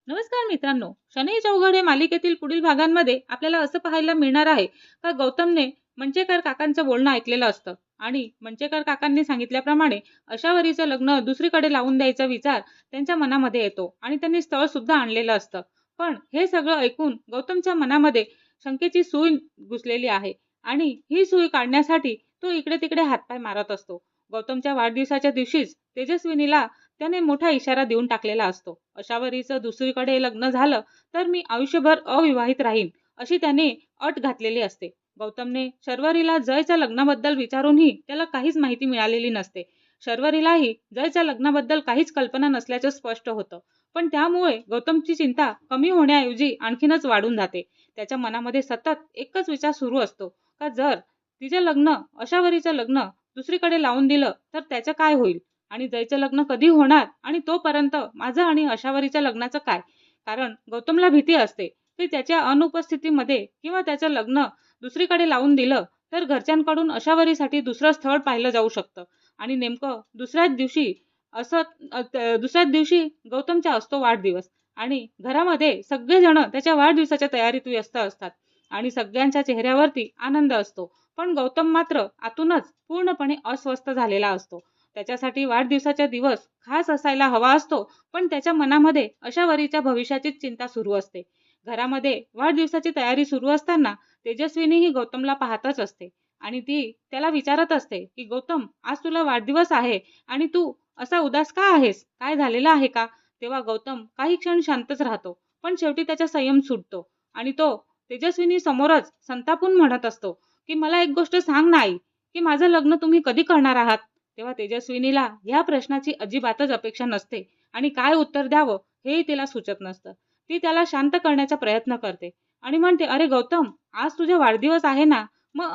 नमस्कार मित्रांनो, शनई चौघडे मालिकेतील पुढील भागांमध्ये आपल्याला असं पाहायला मिळणार आहे का गौतमने मंचेकर काकांचं बोलणं ऐकलेलं असतं आणि मंचेकर काकांनी सांगितल्याप्रमाणे अशावरीचं लग्न दुसरीकडे लावून द्यायचा विचार त्यांच्या मनामध्ये येतो आणि त्यांनी स्थळ सुद्धा आणलेलं असतं. पण हे सगळं ऐकून गौतमच्या मनामध्ये शंकेची सूई घुसलेली आहे आणि ही सूई काढण्यासाठी तो इकडे तिकडे हातपाय मारत असतो. गौतमच्या वाढदिवसाच्या दिवशीच तेजस्विनीला त्याने मोठा इशारा देऊन टाकलेला असतो. अशावरीचं दुसरीकडे लग्न झालं तर मी आयुष्यभर अविवाहित राहीन, अशी त्याने अट घातलेली असते. गौतमने शर्वरीला जयच्या लग्नाबद्दल विचारूनही त्याला काहीच माहिती मिळालेली नसते. शर्वरीलाही जयच्या लग्नाबद्दल काहीच कल्पना नसल्याचं स्पष्ट होतं. पण त्यामुळे गौतमची चिंता कमी होण्याऐवजी आणखीनच वाढून जाते. त्याच्या मनामध्ये सतत एकच विचार सुरू असतो का जर तिचे लग्न अशावरीचं लग्न दुसरीकडे लावून दिलं तर त्याचं काय होईल आणि जयचं लग्न कधी होणार आणि तोपर्यंत माझं आणि अशावरीच्या लग्नाचं काय? कारण गौतमला भीती असते की त्याच्या अनुपस्थितीमध्ये किंवा त्याचं लग्न दुसरीकडे लावून दिलं तर घरच्यांकडून अशावरीसाठी दुसरं स्थळ पाहिलं जाऊ शकतं आणि नेमकं दुसऱ्याच दिवशी गौतमचा असतो वाढदिवस आणि घरामध्ये सगळेजण त्याच्या वाढदिवसाच्या तयारीत व्यस्त असतात आणि सगळ्यांच्या चेहऱ्यावरती आनंद असतो. पण गौतम मात्र आतूनच पूर्णपणे अस्वस्थ झालेला असतो. त्याच्यासाठी वाढदिवसाचा दिवस खास असायला हवा असतो, पण त्याच्या मनामध्ये अशावरीच्या भविष्याचीच चिंता सुरू असते. घरामध्ये वाढदिवसाची तयारी सुरू असताना तेजस्विनी ही गौतमला पाहतच असते आणि ती त्याला विचारत असते की गौतम, आज तुला वाढदिवस आहे आणि तू असा उदास का आहेस? काय झालेलं आहे का? तेव्हा गौतम काही क्षण शांतच राहतो, पण शेवटी त्याचा संयम सुटतो आणि तो तेजस्विनी समोरच संतापून म्हणत असतो की मला एक गोष्ट सांग ना आई, की माझं लग्न तुम्ही कधी करणार आहात? तेव्हा तेजस्विनीला ह्या प्रश्नाची अजिबातच अपेक्षा नसते आणि काय उत्तर द्यावं हेही तिला सुचत नसतं. ती त्याला शांत करण्याचा प्रयत्न करते आणि म्हणते, अरे गौतम, आज तुझा वाढदिवस आहे ना, मग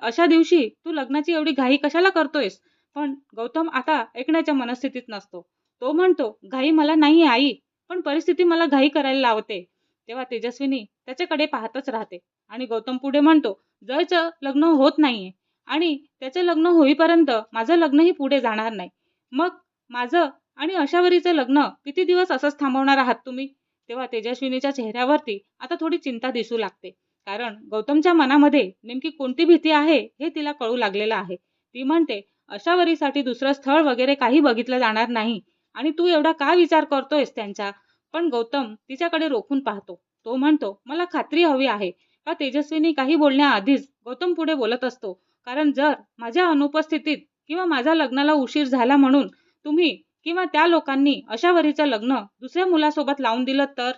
अशा दिवशी तू लग्नाची एवढी घाई कशाला करतोयस? पण गौतम आता ऐकण्याच्या मनस्थितीत नसतो. तो म्हणतो, घाई मला नाहीये आई, पण परिस्थिती मला घाई करायला लावते. तेव्हा तेजस्विनी त्याच्याकडे पाहतच राहते आणि गौतम पुढे म्हणतो, जयचं लग्न होत नाहीये आणि त्याचं लग्न होईपर्यंत माझं लग्नही पुढे जाणार नाही. मग माझं आणि अशावरीचं लग्न किती दिवस असंच थांबवणार आहात तुम्ही? तेव्हा तेजस्विनीच्या चेहऱ्यावरती आता थोडी चिंता दिसू लागते. कारण गौतमच्या मनामध्ये नेमकी कोणती भीती आहे हे तिला कळू लागलेलं आहे. ती म्हणते, अशावरीसाठी दुसरं स्थळ वगैरे काही बघितलं जाणार नाही आणि तू एवढा का विचार करतोयस त्यांचा? पण गौतम तिच्याकडे रोखून पाहतो. तो म्हणतो, मला खात्री हवी आहे का? तेजस्विनी काही बोलण्याआधीच गौतम पुढे बोलत असतो. कारण जर माझ्या अनुपस्थितीत किंवा माझ्या लग्नाला उशीर झाला म्हणून तुम्ही किंवा त्या लोकांनी अशावरीचं लग्न दुसऱ्या मुलासोबत लावून दिलं तर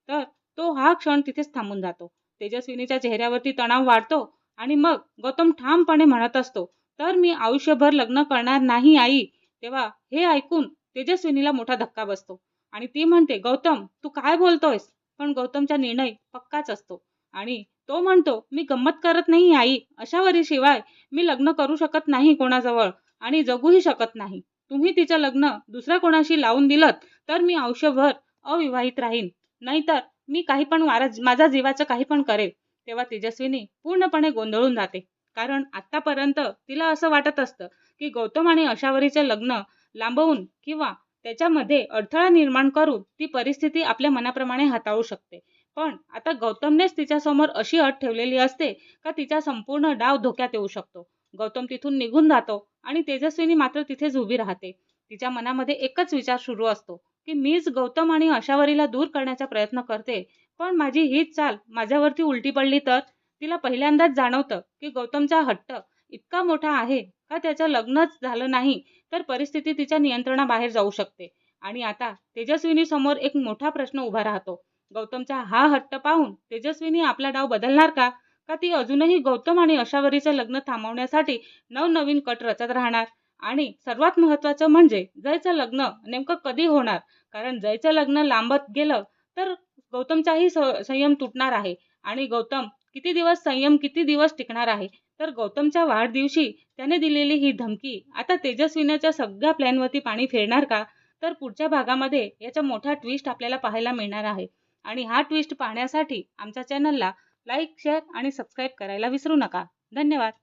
तर तो हा क्षण तिथेच थांबून जातो. तेजस्विनीच्या चेहऱ्यावरती तणाव वाढतो आणि मग गौतम ठामपणे म्हणत असतो, तर मी आयुष्यभर लग्न करणार नाही आई. तेव्हा हे ऐकून तेजस्विनीला मोठा धक्का बसतो आणि ती म्हणते, गौतम, तू काय बोलतोयस? पण गौतमचा निर्णय पक्काच असतो आणि तो म्हणतो, मी गंमत करत नाही आई. अशावरीशिवाय मी लग्न करू शकत नाही कोणाजवळ आणि जगूही शकत नाही. तुम्ही तिचं लग्न दुसऱ्या कोणाशी लावून दिलत तर मी आयुष्यभर अविवाहित राहीन. नाहीतर मी काही पण माझ्या जीवाचं काही पण करेल. तेव्हा तेजस्विनी पूर्णपणे गोंधळून जाते. कारण आतापर्यंत तिला असं वाटत असतं की गौतम आणि अशावरीचं लग्न लांबवून किंवा त्याच्यामध्ये अडथळा निर्माण करून ती परिस्थिती आपल्या मनाप्रमाणे हाताळू शकते. पण आता गौतमनेच तिच्यासमोर अशी अट ठेवलेली असते का तिचा संपूर्ण डाव धोक्यात येऊ शकतो. गौतम तिथून निघून जातो आणि तेजस्विनी मात्र तिथेच उभी राहते. तिच्या मनामध्ये एकच विचार सुरू असतो की मीच गौतम आणि अशावरीला दूर करण्याचा प्रयत्न करते, पण माझी हीच चाल माझ्यावरती उलटी पडली तर? तिला पहिल्यांदाच जाणवतं की गौतमचा हट्ट इतका मोठा आहे का त्याचं लग्नच झालं नाही तर परिस्थिती तिच्या नियंत्रणाबाहेर जाऊ शकते. आणि आता तेजस्विनी समोर एक मोठा प्रश्न उभा राहतो. गौतमचा हा हट्ट पाहून तेजस्विनी आपला डाव बदलणार का? का ती अजूनही गौतम आणि अशावरीचं लग्न थांबवण्यासाठी नवनवीन कट रचत राहणार? आणि सर्वात महत्त्वाचं म्हणजे जयचं लग्न नेमकं कधी होणार? कारण जयचं लग्न लांबत गेलं तर गौतमचाही संयम तुटणार आहे आणि गौतम किती दिवस टिकणार आहे? तर गौतमच्या वाढदिवशी त्याने दिलेली ही धमकी आता तेजस्विनीच्या सगळ्या प्लॅनवरती पाणी फेरणार का? तर पुढच्या भागामध्ये याचा मोठा ट्विस्ट आपल्याला पाहायला मिळणार आहे आणि हा ट्विस्ट पाहण्यासाठी आमच्या चॅनलला लाईक, शेअर आणि सबस्क्राईब करायला विसरू नका. धन्यवाद.